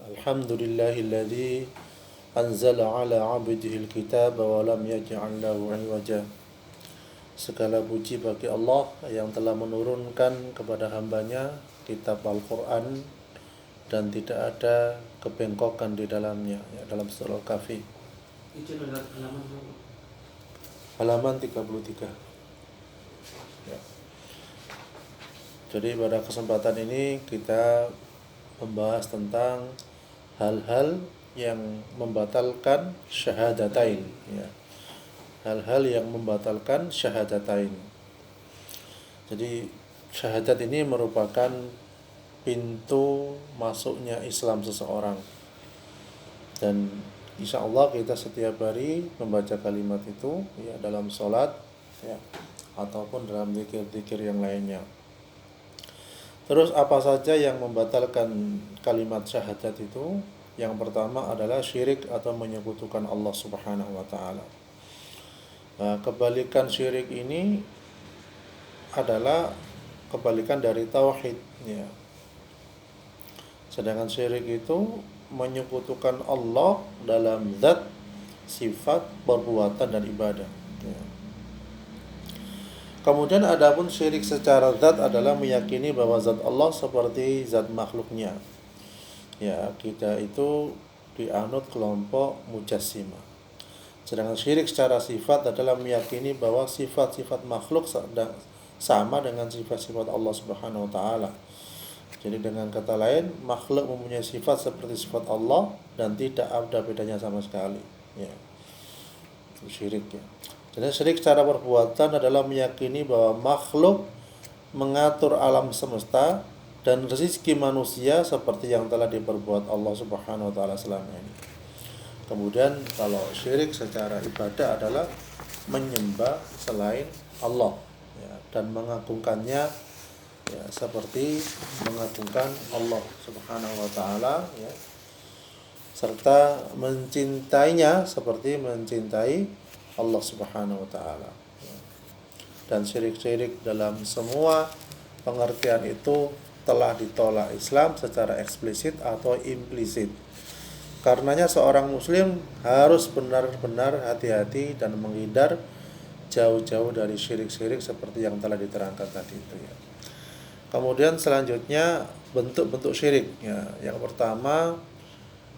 Alhamdulillahilladzi anzala ala 'abdihil kitaba wa lam yaj'al lahu 'iwaja. Segala puji bagi Allah yang telah menurunkan kepada hambanya kitab Al-Quran dan tidak ada kebengkokan di dalamnya, ya, dalam surah Al-Kahfi. Itu adalah Halaman 33. Ya. Jadi pada kesempatan ini kita membahas tentang hal-hal yang membatalkan syahadatain, ya. Hal-hal yang membatalkan syahadatain. Jadi syahadat ini merupakan pintu masuknya Islam seseorang. Dan insya Allah kita setiap hari membaca kalimat itu, ya, dalam sholat, ya, ataupun dalam zikir-zikir yang lainnya. Terus apa saja yang membatalkan kalimat syahadat itu? Yang pertama adalah syirik atau menyekutukan Allah Subhanahu wa taala. Nah, kebalikan syirik ini adalah kebalikan dari tauhid, ya. Sedangkan syirik itu menyekutukan Allah dalam zat, sifat, perbuatan dan ibadah, ya. Kemudian adapun syirik secara zat adalah meyakini bahwa zat Allah seperti zat makhluknya. Ya, kita itu dianut kelompok Mujassimah. Sedangkan syirik secara sifat adalah meyakini bahwa sifat-sifat makhluk sama dengan sifat-sifat Allah Subhanahu wa taala. Jadi dengan kata lain, makhluk mempunyai sifat seperti sifat Allah dan tidak ada bedanya sama sekali, ya. Itu syirik, ya. Jadi syirik secara perbuatan adalah meyakini bahwa makhluk mengatur alam semesta dan rezeki manusia seperti yang telah diperbuat Allah Subhanahu wa taala selama ini. Kemudian kalau syirik secara ibadah adalah menyembah selain Allah, ya, dan mengagungkannya, ya, seperti mengagungkan Allah Subhanahu wa taala, ya, serta mencintainya seperti mencintai Allah Subhanahu wa taala. Dan syirik-syirik dalam semua pengertian itu telah ditolak Islam secara eksplisit atau implisit. Karenanya seorang muslim harus benar-benar hati-hati dan menghindar jauh-jauh dari syirik-syirik seperti yang telah diterangkan tadi itu, ya. Kemudian selanjutnya bentuk-bentuk syirik, ya. Yang pertama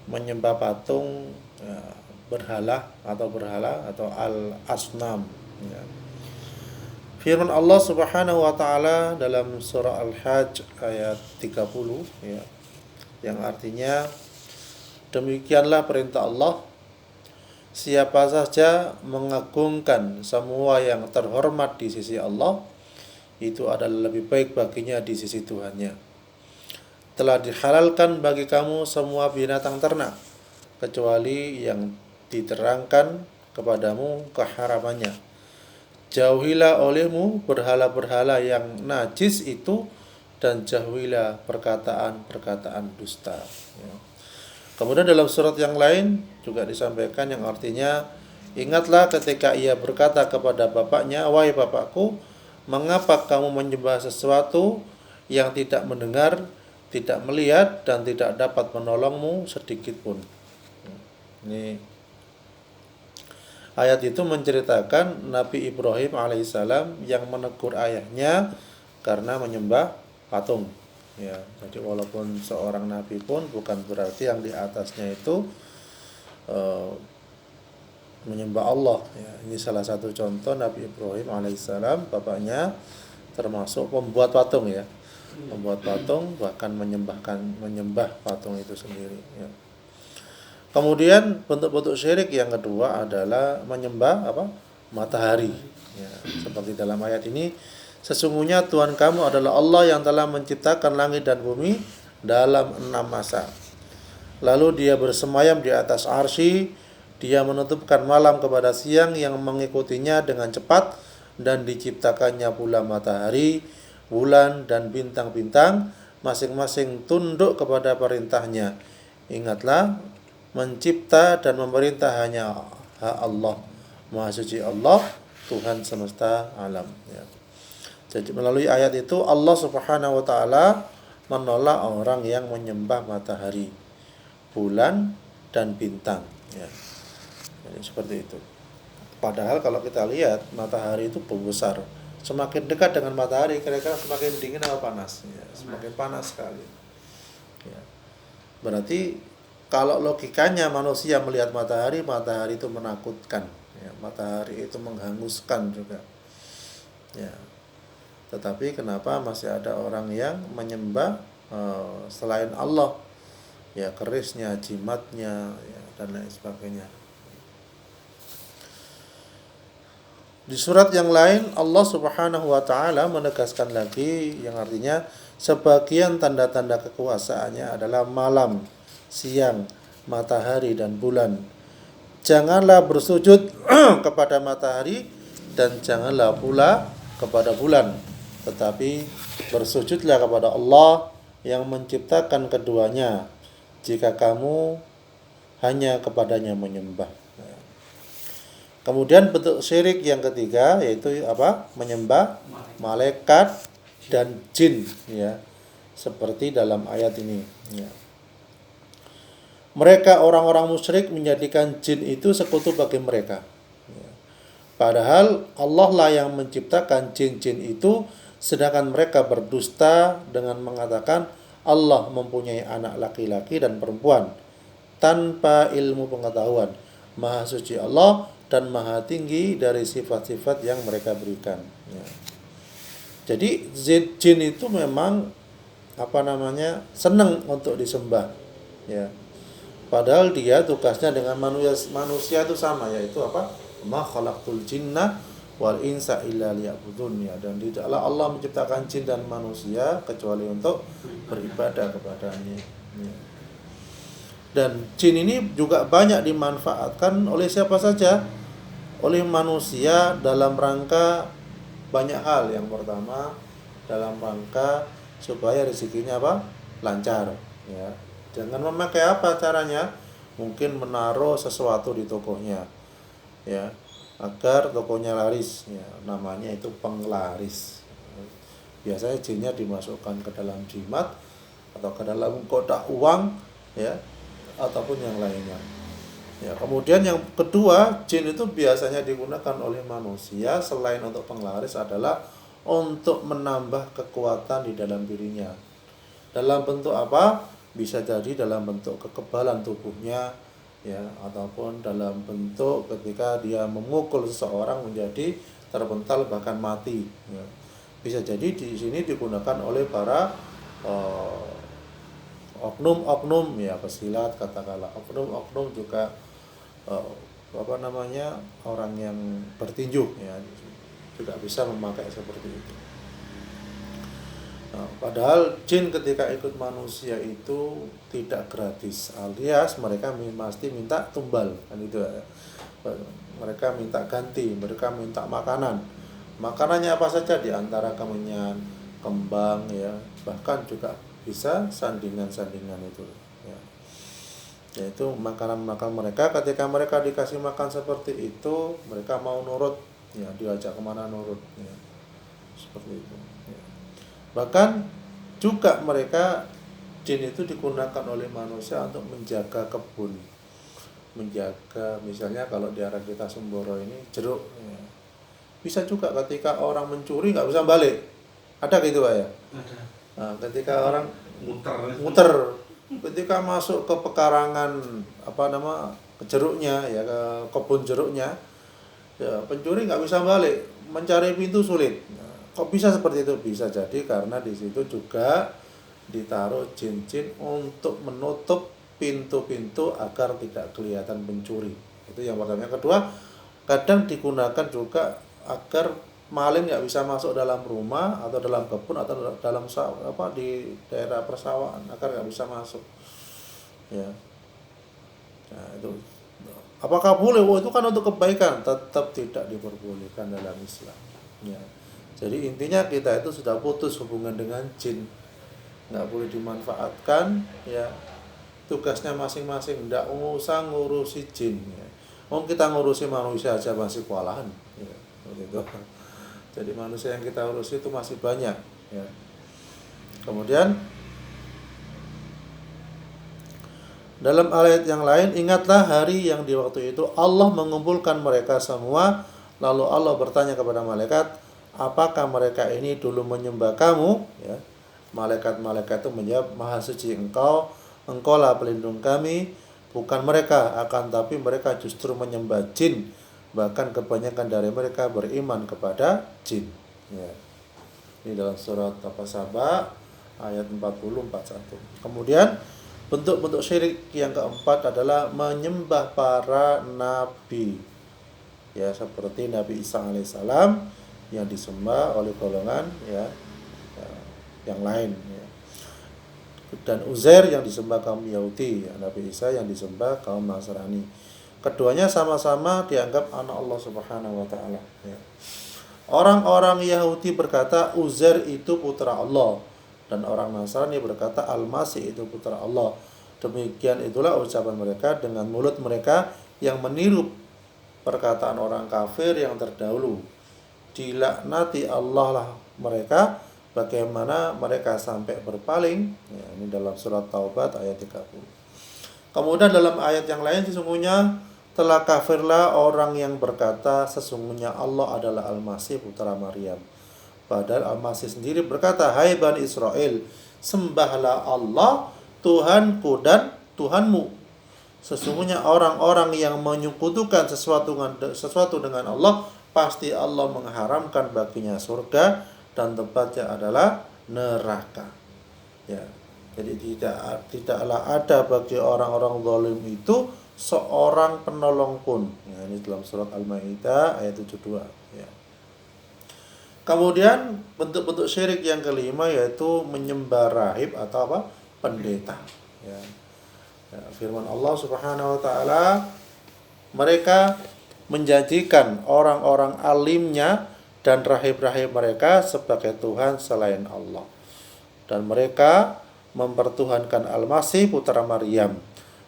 menyembah patung, ya, berhala atau al-asnam, ya. Firman Allah Subhanahu wa taala dalam surah Al-Hajj ayat 30, ya, yang artinya demikianlah perintah Allah, siapa saja mengagungkan semua yang terhormat di sisi Allah, itu adalah lebih baik baginya di sisi Tuhannya. Telah dihalalkan bagi kamu semua binatang ternak kecuali yang diterangkan kepadamu keharamannya. Jauhilah olehmu berhala-berhala yang najis itu dan jauhilah perkataan-perkataan dusta, ya. Kemudian dalam surat yang lain juga disampaikan yang artinya, ingatlah ketika ia berkata kepada bapaknya, wahai bapakku, mengapa kamu menyembah sesuatu yang tidak mendengar, tidak melihat dan tidak dapat menolongmu sedikit pun. Ini ayat itu menceritakan Nabi Ibrahim alaihissalam yang menegur ayahnya karena menyembah patung, ya. Jadi walaupun seorang nabi pun bukan berarti yang di atasnya itu menyembah Allah, ya. Ini salah satu contoh Nabi Ibrahim alaihissalam, bapaknya termasuk pembuat patung, ya. Membuat patung, bahkan menyembah patung itu sendiri, ya. Kemudian bentuk-bentuk syirik yang kedua adalah menyembah matahari, ya. Seperti dalam ayat ini, sesungguhnya Tuhan kamu adalah Allah yang telah menciptakan langit dan bumi dalam 6 masa. Lalu dia bersemayam di atas arsy, dia menutupkan malam kepada siang yang mengikutinya dengan cepat, dan diciptakannya pula matahari, bulan dan bintang-bintang, masing-masing tunduk kepada perintahnya. Ingatlah, mencipta dan memerintah hanya Allah, Maha Suci Allah, Tuhan semesta alam, ya. Jadi melalui ayat itu Allah Subhanahu wa taala menolak orang yang menyembah matahari. bulan, dan bintang. Ya. Jadi seperti itu. Padahal kalau kita lihat matahari itu membesar. Semakin dekat dengan matahari, kira-kira semakin dingin atau panas? Ya, semakin panas sekali. Ya. Berarti kalau logikanya manusia melihat matahari, matahari itu menakutkan. Ya, matahari itu menghanguskan juga. Ya. Tetapi kenapa masih ada orang yang menyembah selain Allah? Ya, kerisnya, jimatnya, ya, dan lain sebagainya. Di surat yang lain Allah Subhanahu wa taala menegaskan lagi yang artinya sebagian tanda-tanda kekuasaannya adalah malam, siang, matahari dan bulan. Janganlah bersujud kepada matahari dan janganlah pula kepada bulan, tetapi bersujudlah kepada Allah yang menciptakan keduanya jika kamu hanya kepadanya menyembah. Kemudian bentuk syirik yang ketiga yaitu apa? Menyembah malaikat dan jin, ya. Seperti dalam ayat ini, ya. Mereka orang-orang musyrik menjadikan jin itu sekutu bagi mereka. Ya. Padahal Allah lah yang menciptakan jin-jin itu, sedangkan mereka berdusta dengan mengatakan Allah mempunyai anak laki-laki dan perempuan tanpa ilmu pengetahuan. Maha suci Allah dan maha tinggi dari sifat-sifat yang mereka berikan. Ya. Jadi jin itu memang senang untuk disembah. Ya. Padahal dia tugasnya dengan manusia itu sama, yaitu apa? Ma khalaqtul jinna wal insa illa liya'budun, ya. Dan tidaklah Allah menciptakan jin dan manusia kecuali untuk beribadah kepadanya. Ya. Dan jin ini juga banyak dimanfaatkan oleh siapa saja, oleh manusia dalam rangka banyak hal. Yang pertama, dalam rangka supaya rezekinya lancar, ya. Jangan memakai apa caranya? Mungkin menaruh sesuatu di tokonya, ya, agar tokonya laris, ya. Namanya itu penglaris. Biasanya jinnya dimasukkan ke dalam jimat atau ke dalam kotak uang, ya, ataupun yang lainnya. Ya, kemudian yang kedua, jin itu biasanya digunakan oleh manusia selain untuk penglaris adalah untuk menambah kekuatan di dalam dirinya. Dalam bentuk apa? Bisa jadi dalam bentuk kekebalan tubuhnya, ya, ataupun dalam bentuk ketika dia memukul seseorang menjadi terpental bahkan mati. Ya. Bisa jadi di sini digunakan oleh para oknum-oknum, ya, pesilat katakanlah, oknum-oknum juga orang yang bertinju, ya, juga bisa memakai seperti itu. Nah, padahal jin ketika ikut manusia itu tidak gratis, alias mereka pasti minta tumbal, kan itu ya. Mereka minta ganti, mereka minta makanan. Makanannya apa saja, di antara kemenyan, kembang, ya, bahkan juga bisa sandingan-sandingan itu, ya. Yaitu makanan-makanan mereka. Ketika mereka dikasih makan seperti itu, mereka mau nurut, ya, diajak kemana nurut, ya. Seperti itu, ya. Bahkan juga mereka, jin itu digunakan oleh manusia untuk menjaga kebun, menjaga misalnya kalau di arah kita Semboro ini jeruk, ya. Bisa juga ketika orang mencuri nggak bisa balik, ada gitu Pak, ya. Ada. Nah, ketika orang muter, ketika masuk ke pekarangan jeruknya, ya, ke kebun jeruknya, ya, pencuri nggak bisa balik, mencari pintu sulit. Nah, kok bisa seperti itu? Bisa jadi karena di situ juga ditaruh jin-jin untuk menutup pintu-pintu agar tidak kelihatan pencuri. Itu yang pertama. Yang kedua, kadang digunakan juga agar maling nggak bisa masuk dalam rumah atau dalam kebun atau dalam di daerah persawahan, agar nggak bisa masuk, ya. Nah, itu apakah boleh? Itu kan untuk kebaikan, tetap tidak diperbolehkan dalam Islam, ya. Jadi intinya kita itu sudah putus hubungan dengan jin, nggak boleh dimanfaatkan, ya. Tugasnya masing-masing, nggak usah ngurusi jin, ya. Kita ngurusi manusia aja masih kewalahan, ya. Itu. Jadi manusia yang kita urus itu masih banyak, ya. Kemudian Dalam ayat yang lain, ingatlah hari yang di waktu itu Allah mengumpulkan mereka semua, lalu Allah bertanya kepada malaikat, apakah mereka ini dulu menyembah kamu? Ya. Malaikat-malaikat itu menjawab, Maha suci engkau, engkaulah pelindung kami, bukan mereka, akan tapi mereka justru menyembah jin, bahkan kebanyakan dari mereka beriman kepada jin. Ya. Ini dalam surat Saba ayat 40-41. Kemudian bentuk-bentuk syirik yang keempat adalah menyembah para nabi. Ya, seperti Nabi Isa alaihissalam yang disembah oleh golongan yang lain ya. Dan Uzair yang disembah kaum Yahudi, ya, Nabi Isa yang disembah kaum Nasrani. Keduanya sama-sama dianggap anak Allah Subhanahu wa taala ya. Orang-orang Yahudi berkata Uzair itu putra Allah, dan orang Nasrani berkata Al-Masih itu putra Allah. Demikian itulah ucapan mereka dengan mulut mereka yang meniru perkataan orang kafir yang terdahulu. Dilaknati Allah lah mereka, bagaimana mereka sampai berpaling. Ya, ini dalam surat Taubat ayat 30. Kemudian dalam ayat yang lain, sesungguhnya telah kafirlah orang yang berkata sesungguhnya Allah adalah Al-Masih putra Maryam. Padahal Al-Masih sendiri berkata, hai Bani Israel, sembahlah Allah, Tuhanku dan Tuhanmu. Sesungguhnya orang-orang yang menyekutukan sesuatu dengan Allah, pasti Allah mengharamkan baginya surga dan tempatnya adalah neraka. Ya. Jadi tidaklah ada bagi orang-orang zalim itu seorang penolong pun. Ya, ini dalam surat Al-Maidah ayat 72. Ya. Kemudian bentuk-bentuk syirik yang kelima yaitu menyembah rahib atau apa? Pendeta. Ya. Ya, firman Allah Subhanahu wa taala, mereka menjanjikan orang-orang alimnya dan rahib-rahib mereka sebagai Tuhan selain Allah. Dan mereka mempertuhankan Al-Masih putra Maryam.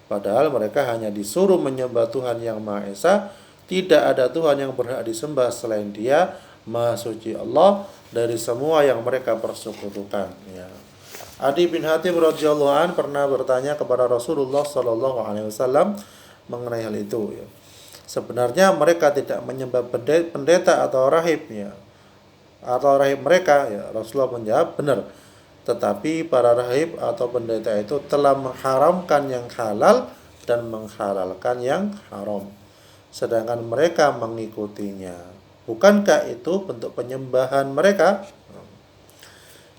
Padahal mereka hanya disuruh menyembah Tuhan yang Maha Esa. Tidak ada Tuhan yang berhak disembah selain Dia, Maha Suci Allah dari semua yang mereka persekutukan. Ya. Adi bin Hatim radhiyallahu an pernah bertanya kepada Rasulullah sallallahu alaihi wasallam mengenai hal itu. Ya. Sebenarnya mereka tidak menyembah pendeta atau rahib, ya, atau rahib mereka. Ya. Rasulullah menjawab, benar. Tetapi para rahib atau pendeta itu telah mengharamkan yang halal dan menghalalkan yang haram, sedangkan mereka mengikutinya. Bukankah itu bentuk penyembahan mereka?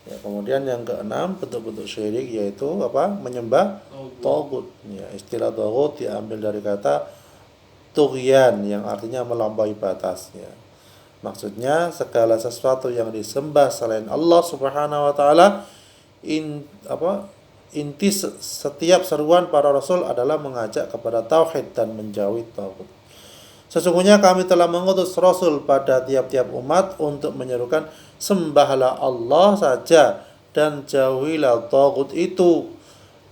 Ya, kemudian yang keenam bentuk-bentuk syirik yaitu apa? Menyembah tagut. Ya, istilah tagut diambil dari kata tughyan yang artinya melampaui batas. Ya. Maksudnya segala sesuatu yang disembah selain Allah Subhanahu wa taala, inti setiap seruan para rasul adalah mengajak kepada tauhid dan menjauhi tagut. Sesungguhnya kami telah mengutus rasul pada tiap-tiap umat untuk menyerukan sembahlah Allah saja dan jauhilah tagut itu.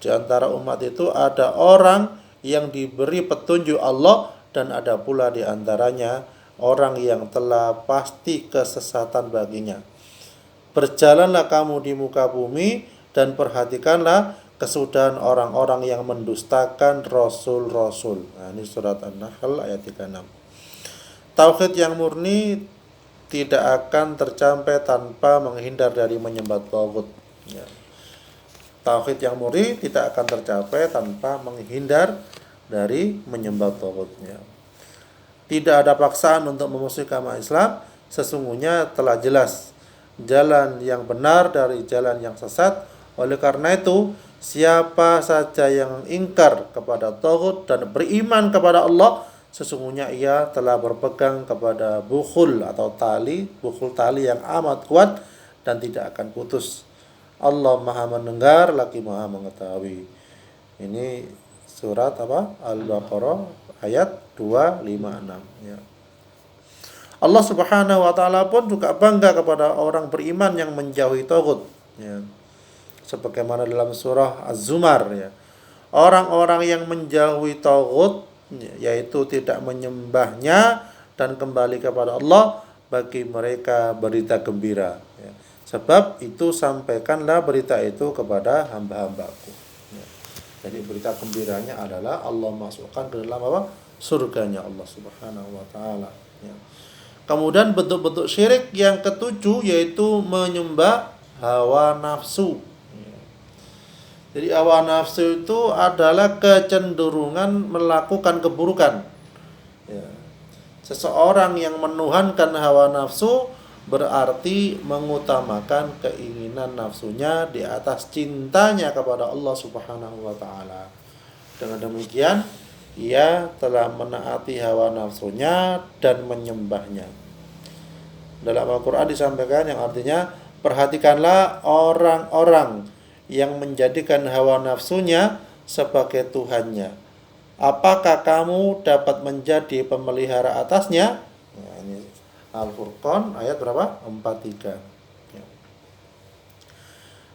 Di antara umat itu ada orang yang diberi petunjuk Allah dan ada pula di antaranya orang yang telah pasti kesesatan baginya. Berjalanlah kamu di muka bumi dan perhatikanlah kesudahan orang-orang yang mendustakan rasul-rasul. Nah, ini surat An-Nahl ayat 36. Tauhid yang murni tidak akan tercapai tanpa menghindar dari menyembah tagut. Ya. Tauhid yang murni tidak akan tercapai tanpa menghindar dari menyembah tagut. Ya. Tidak ada paksaan untuk memusuhi agama Islam. Sesungguhnya telah jelas jalan yang benar dari jalan yang sesat. Oleh karena itu, siapa saja yang ingkar kepada tagut dan beriman kepada Allah, sesungguhnya ia telah berpegang kepada bukhul atau bukhul tali yang amat kuat dan tidak akan putus. Allah Maha mendengar lagi Maha mengetahui. Ini surat apa? Al-Baqarah ayat 256 ya. Allah Subhanahu wa taala pun juga bangga kepada orang beriman yang menjauhi tagut ya. Sebagaimana dalam surah Az-Zumar ya. Orang-orang yang menjauhi tagut yaitu tidak menyembahnya dan kembali kepada Allah, bagi mereka berita gembira ya. Sebab itu sampaikanlah berita itu kepada hamba-hambaku ya. Jadi berita gembiranya adalah Allah masukkan ke dalam apa? Surganya Allah Subhanahu wa taala, ya. Kemudian bentuk-bentuk syirik yang ketujuh yaitu menyembah hawa nafsu. Jadi hawa nafsu itu adalah kecenderungan melakukan keburukan. Ya. Seseorang yang menuhankan hawa nafsu berarti mengutamakan keinginan nafsunya di atas cintanya kepada Allah Subhanahu wa taala. Dengan demikian, ia telah menaati hawa nafsunya dan menyembahnya. Dalam Al-Qur'an disampaikan yang artinya, perhatikanlah orang-orang yang menjadikan hawa nafsunya sebagai tuhannya. Apakah kamu dapat menjadi pemelihara atasnya? Nah, ini Al-Furqan ayat berapa? 43. Ya.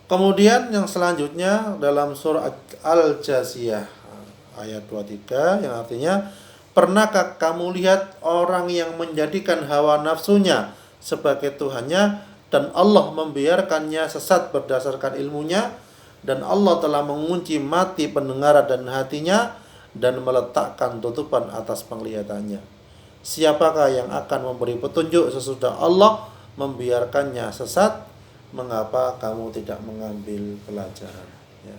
Kemudian yang selanjutnya dalam surah Al-Jasiyah ayat 23 yang artinya, pernahkah kamu lihat orang yang menjadikan hawa nafsunya sebagai tuhannya dan Allah membiarkannya sesat berdasarkan ilmunya, dan Allah telah mengunci mati pendengaran dan hatinya dan meletakkan tutupan atas penglihatannya. Siapakah yang akan memberi petunjuk sesudah Allah membiarkannya sesat? Mengapa kamu tidak mengambil pelajaran? Ya.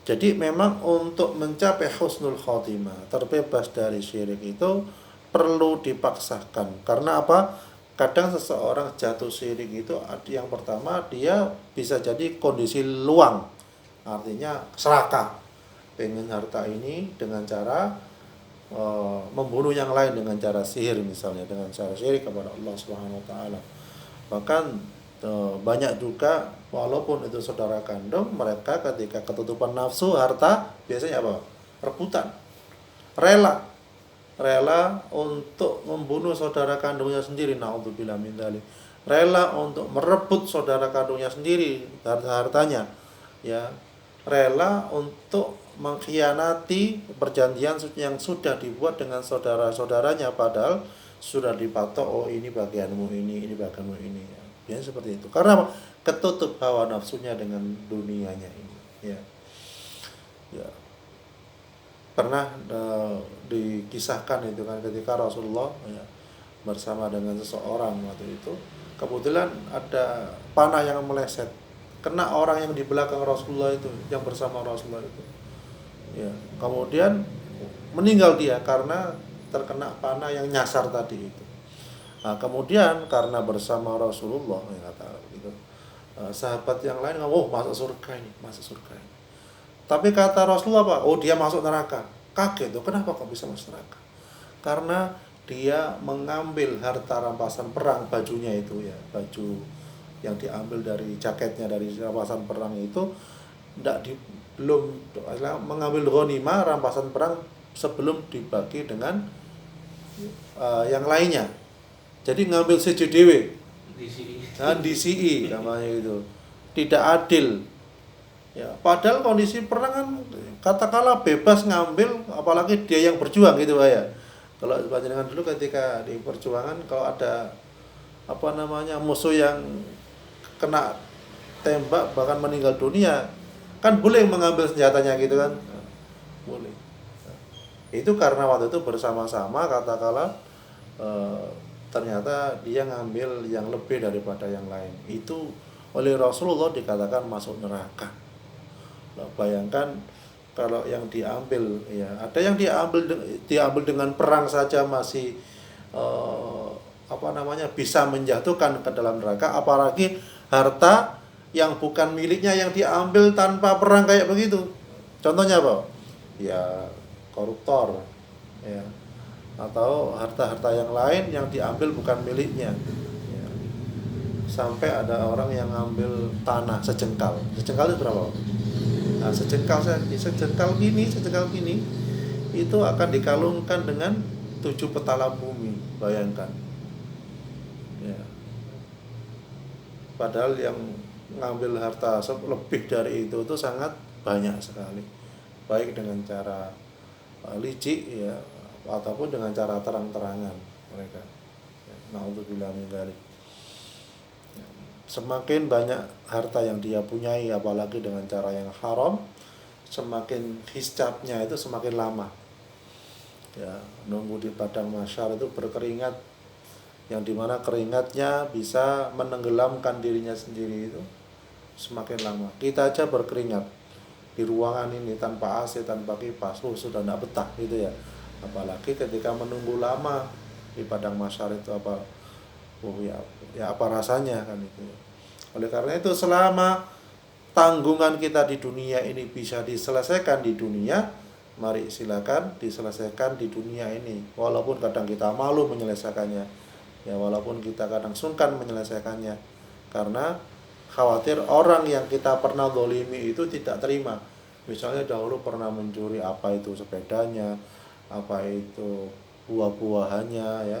Jadi memang untuk mencapai husnul khotimah, terbebas dari syirik itu perlu dipaksakan. Karena apa? Kadang seseorang jatuh syirik itu yang pertama dia bisa jadi kondisi luang. Artinya serakah. Pengen harta ini dengan cara membunuh yang lain dengan cara sihir misalnya, dengan cara syirik kepada Allah Subhanahu wa taala. Bahkan banyak juga walaupun itu saudara kandung, mereka ketika ketutupan nafsu harta biasanya apa? Rebutan. Rela untuk membunuh saudara kandungnya sendiri, naudzubillah min dzalik. Rela untuk merebut saudara kandungnya sendiri hartanya. Ya. Rela untuk mengkhianati perjanjian yang sudah dibuat dengan saudara-saudaranya, padahal sudah dipatok, oh ini bagianmu ini bagianmu ini. Ya, seperti itu. Karena ketutup hawa nafsunya dengan dunianya ini. Ya. Ya. Pernah dikisahkan itu kan ketika Rasulullah ya, bersama dengan seseorang waktu itu, kebetulan ada panah yang meleset kena orang yang di belakang Rasulullah itu, yang bersama Rasulullah itu. Ya, kemudian meninggal dia karena terkena panah yang nyasar tadi itu. Nah, kemudian karena bersama Rasulullah ya kata gitu, sahabat yang lain ngomong, oh masuk surga ini, masuk surga ini. Tapi kata Rasulullah apa? Oh dia masuk neraka. Kaget tuh, kenapa kok bisa masuk neraka? Karena dia mengambil harta rampasan perang, bajunya itu ya, baju yang diambil dari jaketnya dari rampasan perang itu belum mengambil ghanimah rampasan perang sebelum dibagi dengan yang lainnya. Jadi ngambil CJDW, DCI namanya itu, tidak adil. Ya, padahal kondisi perang kan katakanlah bebas ngambil, apalagi dia yang berjuang gitu Pak ya. Kalau panjenengan dulu ketika di perjuangan kalau ada musuh yang kena tembak bahkan meninggal dunia, kan boleh mengambil senjatanya gitu kan? Boleh. Itu karena waktu itu bersama-sama katakanlah ternyata dia ngambil yang lebih daripada yang lain. Itu oleh Rasulullah dikatakan masuk neraka. Bayangkan kalau yang diambil ya, ada yang diambil dengan perang saja masih bisa menjatuhkan ke dalam neraka, apalagi harta yang bukan miliknya yang diambil tanpa perang kayak begitu. Contohnya apa? Ya koruptor ya, atau harta-harta yang lain yang diambil bukan miliknya ya. Sampai ada orang yang ngambil tanah sejengkal itu berapa? Nah, sejengkal gini itu akan dikalungkan dengan 7 petala bumi, bayangkan ya. Padahal yang ngambil harta lebih dari itu sangat banyak sekali, baik dengan cara licik ya ataupun dengan cara terang-terangan mereka. Naudzubillah min dzalik. Semakin banyak harta yang dia punyai apalagi dengan cara yang haram, semakin hiscapnya itu semakin lama. Ya, nunggu di padang mahsyar itu berkeringat, yang dimana keringatnya bisa menenggelamkan dirinya sendiri itu semakin lama. Kita aja berkeringat di ruangan ini tanpa AC, tanpa kipas, sudah tidak betah gitu ya. Apalagi ketika menunggu lama di padang mahsyar itu apa, ya apa rasanya kan itu. Oleh karena itu selama tanggungan kita di dunia ini bisa diselesaikan di dunia, mari silakan diselesaikan di dunia ini. Walaupun kadang kita malu menyelesaikannya, ya walaupun kita kadang sungkan menyelesaikannya, karena khawatir orang yang kita pernah zalimi itu tidak terima. Misalnya dahulu pernah mencuri, apa itu sepedanya, apa itu buah-buahannya, ya,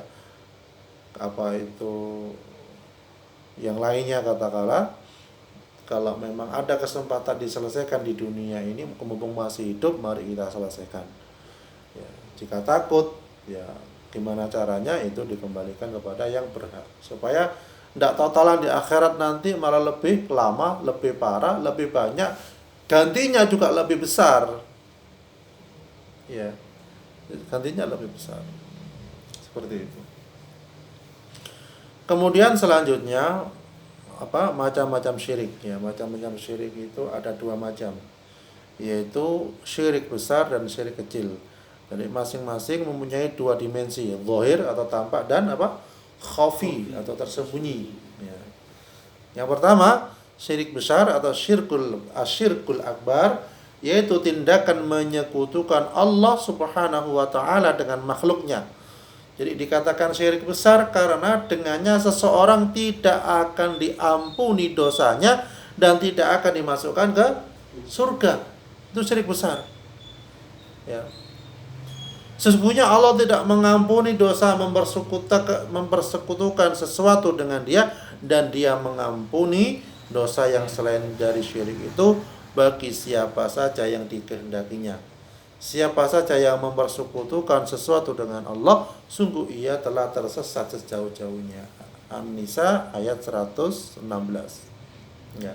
apa itu yang lainnya katakanlah. Kalau memang ada kesempatan diselesaikan di dunia ini, mumpung masih hidup, mari kita selesaikan. Ya, jika takut, ya gimana caranya itu dikembalikan kepada yang berhak, supaya tidak totalan di akhirat nanti malah lebih lama, lebih parah, lebih banyak, gantinya juga lebih besar. Ya, gantinya lebih besar. Seperti itu. Kemudian selanjutnya macam-macam syirik, ya. Macam-macam syirik itu ada dua macam, yaitu syirik besar dan syirik kecil. Jadi masing-masing mempunyai dua dimensi, zahir atau tampak, dan khafi atau tersembunyi, ya. Yang pertama, syirik besar atau asyirkul akbar, yaitu tindakan menyekutukan Allah Subhanahu wa taala dengan makhluknya. Jadi dikatakan syirik besar karena dengannya seseorang tidak akan diampuni dosanya dan tidak akan dimasukkan ke surga. Itu syirik besar. Ya. Sesungguhnya Allah tidak mengampuni dosa mempersekutukan sesuatu dengan Dia, dan Dia mengampuni dosa yang selain dari syirik itu bagi siapa saja yang dikehendakinya. Siapa saja yang mempersekutukan sesuatu dengan Allah, sungguh ia telah tersesat sejauh-jauhnya. An-Nisa ayat 116. Ya.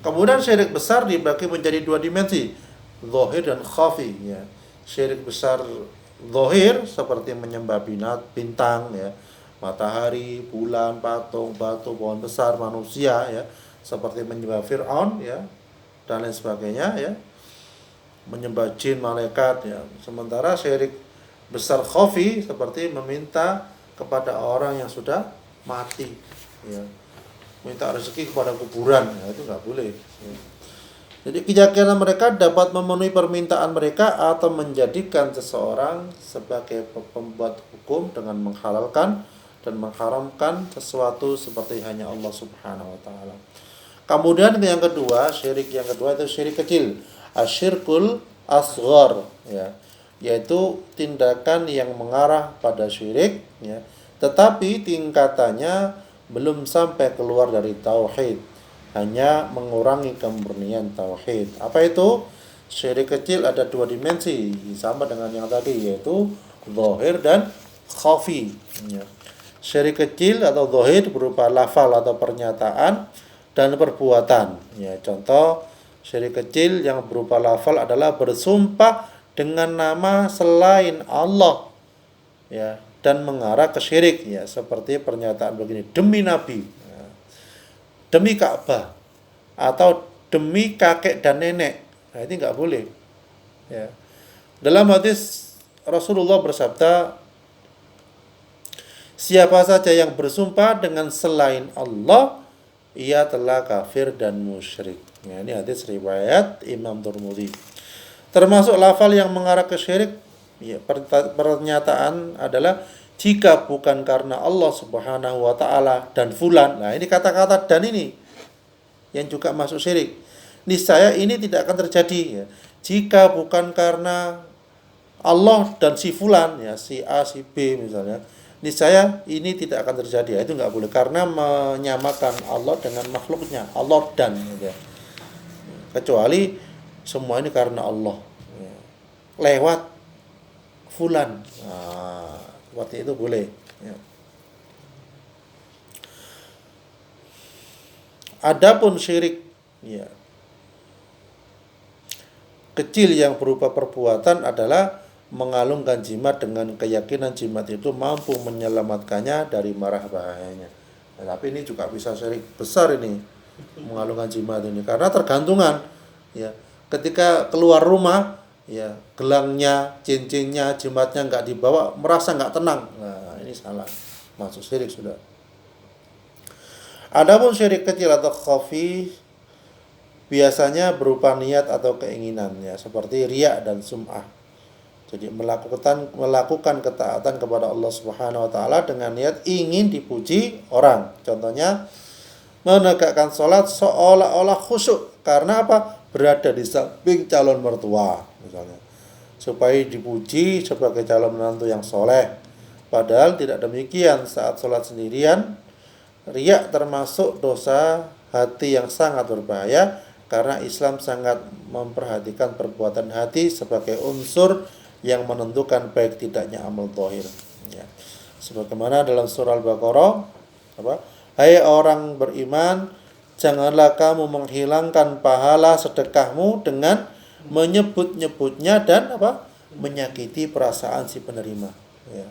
Kemudian syirik besar dibagi menjadi dua dimensi, zahir dan khafi, ya. Syirik besar zahir seperti menyembah bintang, ya, matahari, bulan, patung, batu, pohon besar, manusia, ya, seperti menyembah Fir'aun, ya, dan lain sebagainya, ya, menyembah jin, malaikat, ya. Sementara syirik besar khafi seperti meminta kepada orang yang sudah mati, ya, minta rezeki kepada kuburan, ya, itu nggak boleh, ya. Jadi keyakinan mereka dapat memenuhi permintaan mereka atau menjadikan seseorang sebagai pembuat hukum dengan menghalalkan dan mengharamkan sesuatu seperti hanya Allah Subhanahu wa taala. Kemudian yang kedua, syirik yang kedua itu syirik kecil, asyirkul asghar, ya, yaitu tindakan yang mengarah pada syirik, ya, tetapi tingkatannya belum sampai keluar dari tauhid, hanya mengurangi kemurnian tauhid. Apa itu? Syirik kecil ada dua dimensi, sama dengan yang tadi, yaitu zahir dan khafi, ya. Syirik kecil atau zahir berupa lafal atau pernyataan dan perbuatan, ya. Contoh syirik kecil yang berupa lafal adalah bersumpah dengan nama selain Allah, ya, dan mengarah ke syirik, ya, seperti pernyataan begini, demi Nabi, ya, demi Ka'bah, atau demi kakek dan nenek. Nah, ini nggak boleh, ya. Dalam hadis Rasulullah bersabda, siapa saja yang bersumpah dengan selain Allah, ia telah kafir dan musyrik. Ya, ini hadis riwayat Imam Tirmidzi. Termasuk lafal yang mengarah ke syirik, ya, pernyataan adalah jika bukan karena Allah Subhanahu wa taala dan fulan. Nah, ini kata-kata dan ini yang juga masuk syirik. Niscaya ini tidak akan terjadi, ya. Jika bukan karena Allah dan si fulan, ya, si A, si B misalnya, niscaya ini tidak akan terjadi. Itu nggak boleh karena menyamakan Allah dengan makhluknya, Allah dan, ya. Kecuali semua ini karena Allah, ya, lewat fulan, nah, seperti itu boleh, ya. Adapun syirik, ya, kecil yang berupa perbuatan adalah mengalungkan jimat dengan keyakinan jimat itu mampu menyelamatkannya dari marah bahayanya. Nah, tapi ini juga bisa syirik besar ini, mengalungkan jimat ini, karena tergantungan. Ya, ketika keluar rumah, ya gelangnya, cincinnya, jimatnya nggak dibawa, merasa nggak tenang. Nah, ini salah, masuk syirik sudah. Adapun syirik kecil atau khafi biasanya berupa niat atau keinginan, ya, seperti riya dan sum'ah. Jadi melakukan ketaatan kepada Allah Subhanahu wa taala dengan niat ingin dipuji orang. Contohnya menegakkan sholat seolah-olah khusyuk karena apa? Berada di samping calon mertua misalnya, supaya dipuji sebagai calon menantu yang soleh. Padahal tidak demikian saat sholat sendirian. Riya termasuk dosa hati yang sangat berbahaya karena Islam sangat memperhatikan perbuatan hati sebagai unsur yang menentukan baik tidaknya amal zahir. Ya. Sebagaimana dalam surah Al-Baqarah, hai orang beriman, janganlah kamu menghilangkan pahala sedekahmu dengan menyebut-nyebutnya dan menyakiti perasaan si penerima. Ya.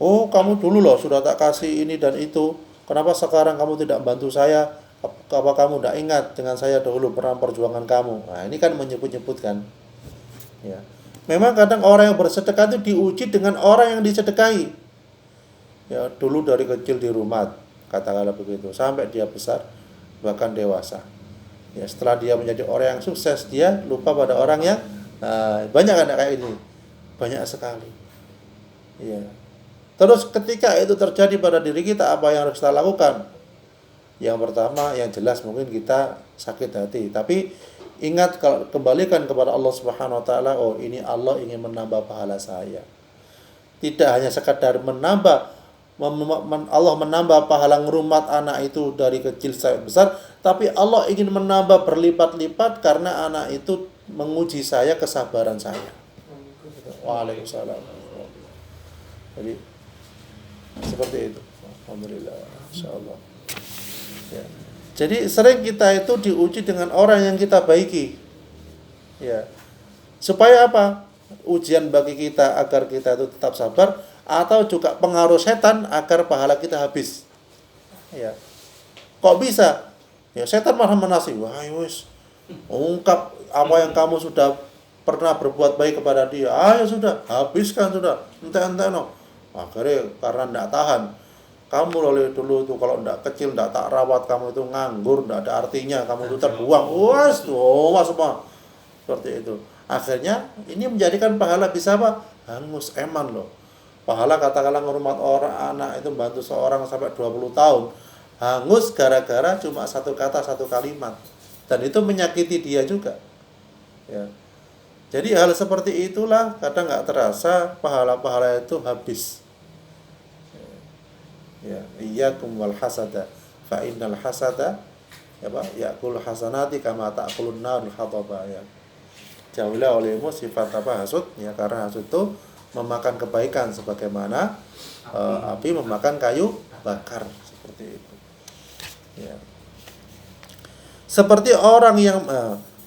Oh, kamu dulu loh sudah tak kasih ini dan itu. Kenapa sekarang kamu tidak bantu saya? Apa kamu tidak ingat dengan saya dahulu pernah perjuangan kamu? Nah, ini kan menyebut-nyebutkan. Ya. Memang kadang orang yang bersedekah itu diuji dengan orang yang disedekahi. Ya, dulu dari kecil di rumah, katakanlah begitu, sampai dia besar, bahkan dewasa. Ya, setelah dia menjadi orang yang sukses, dia lupa pada orang yang banyak kan kayak ini. Banyak sekali. Ya. Terus ketika itu terjadi pada diri kita, apa yang harus kita lakukan? Yang pertama, yang jelas mungkin kita sakit hati. Tapi ingat, kalau kembalikan kepada Allah Subhanahu wa taala, oh ini Allah ingin menambah pahala saya. Tidak hanya sekadar menambah, Allah menambah pahala ngerumat anak itu dari kecil sampai besar, tapi Allah ingin menambah berlipat-lipat karena anak itu menguji saya, kesabaran saya. Waalaikumsalam. Jadi seperti itu. Alhamdulillah, insyaallah. Ya. Jadi sering kita itu diuji dengan orang yang kita baiki. Ya. Supaya apa? Ujian bagi kita agar kita itu tetap sabar, atau juga pengaruh setan agar pahala kita habis. Ya. Kok bisa? Ya, setan malah menasih, wah wis, ungkap apa yang kamu sudah pernah berbuat baik kepada dia. Ayo sudah, habiskan sudah. Ente-ente no. Akhirnya karena tidak tahan, kamu oleh dulu tuh kalau tidak kecil tidak tak rawat, kamu itu nganggur, tidak ada artinya, kamu itu terbuang, semua seperti itu. Akhirnya ini menjadikan pahala bisa hangus eman loh. Pahala katakanlah ngurmat orang anak itu bantu seorang sampai 20 tahun, hangus gara-gara cuma satu kata, satu kalimat, dan itu menyakiti dia juga. Ya. Jadi hal seperti itulah kadang nggak terasa pahala-pahala itu habis. Ya, iyyakum wal hasada fa innal hasada ya'kul hasanati kama ta'kulun narul hataba. Ya. Jauhilah olehmu sifat hasud, ya, karena hasud itu memakan kebaikan sebagaimana api memakan kayu bakar, seperti itu. Ya. Seperti orang yang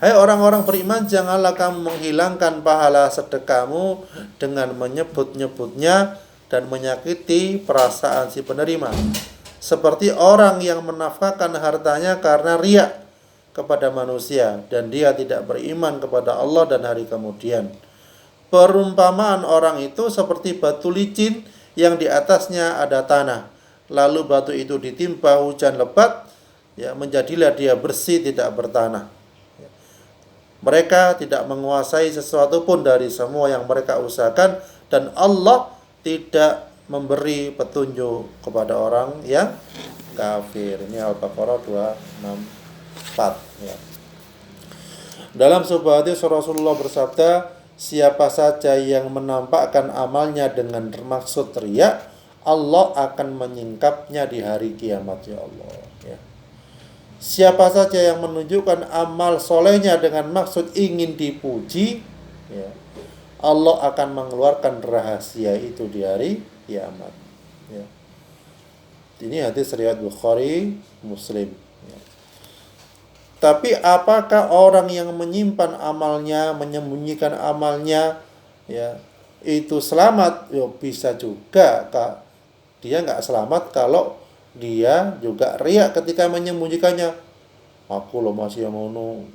hai orang-orang beriman, janganlah kamu menghilangkan pahala sedekahmu dengan menyebut-nyebutnya dan menyakiti perasaan si penerima. Seperti orang yang menafkahkan hartanya karena riya kepada manusia dan dia tidak beriman kepada Allah dan hari kemudian. Perumpamaan orang itu seperti batu licin yang di atasnya ada tanah. Lalu batu itu ditimpa hujan lebat, ya, menjadilah dia bersih, tidak bertanah. Mereka tidak menguasai sesuatu pun dari semua yang mereka usahakan, dan Allah tidak memberi petunjuk kepada orang yang kafir. Ini Al-Baqarah 264. Ya. Dalam sebuah hadis Rasulullah bersabda, siapa saja yang menampakkan amalnya dengan maksud riya, Allah akan menyingkapnya di hari kiamat. Ya Allah. Ya. Siapa saja yang menunjukkan amal solehnya dengan maksud ingin dipuji, ya, Allah akan mengeluarkan rahasia itu di hari kiamat. Ya. Ini hadis riwayat Bukhari, Muslim. Ya. Tapi apakah orang yang menyimpan amalnya, menyembunyikan amalnya, ya, itu selamat? Ya, bisa juga, Kak. Dia nggak selamat kalau dia juga riak ketika menyembunyikannya. Aku loh masih yang ngono,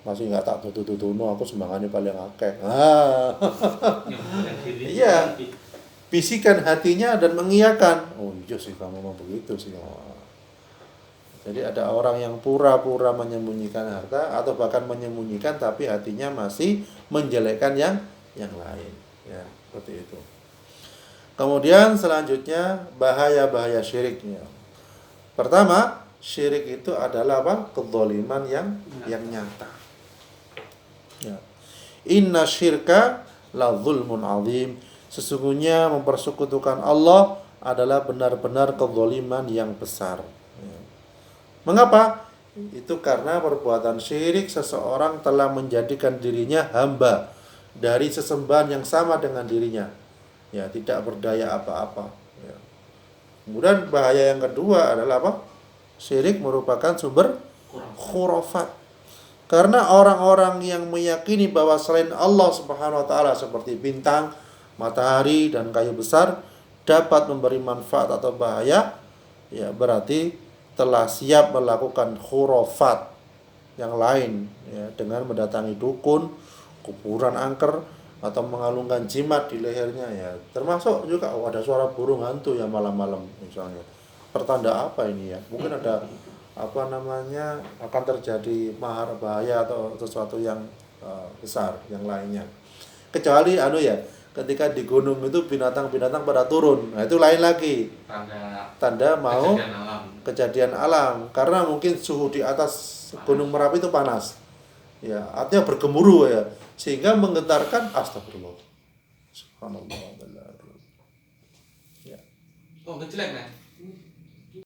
masih nggak tak tutu-tutuno, aku sumbangannya paling akeh. Iya, bisikan hatinya dan mengiyakan. Oh iya sih kamu mau begitu sih. Jadi ada orang yang pura-pura menyembunyikan harta atau bahkan menyembunyikan tapi hatinya masih menjelekkan yang lain, ya, seperti itu. Kemudian selanjutnya bahaya-bahaya syiriknya. Pertama, syirik itu adalah apa? Kezaliman yang nyata. Ya. Inna syirka la zulmun azim. Sesungguhnya mempersekutukan Allah adalah benar-benar kezaliman yang besar. Mengapa? Itu karena perbuatan syirik seseorang telah menjadikan dirinya hamba dari sesembahan yang sama dengan dirinya. Ya, tidak berdaya apa-apa. Ya. Kemudian bahaya yang kedua adalah apa? Syirik merupakan sumber khurafat. Karena orang-orang yang meyakini bahwa selain Allah Subhanahu wa taala seperti bintang, matahari dan kayu besar dapat memberi manfaat atau bahaya, ya berarti telah siap melakukan khurafat yang lain, ya, dengan mendatangi dukun, kuburan angker atau mengalungkan jimat di lehernya, ya. Termasuk juga ada suara burung hantu ya malam-malam misalnya. Pertanda apa ini ya? Mungkin ada apa namanya akan terjadi mahar bahaya atau sesuatu yang besar yang lainnya. Kecuali ya, ketika di gunung itu binatang-binatang pada turun. Nah, itu lain lagi. Tanda mau kejadian alam. Karena mungkin suhu di atas Gunung Merapi itu panas. Ya, artinya bergemuruh ya, sehingga menggetarkan astagfirullah. Subhanallah. Ya. Oh, kejelek kan?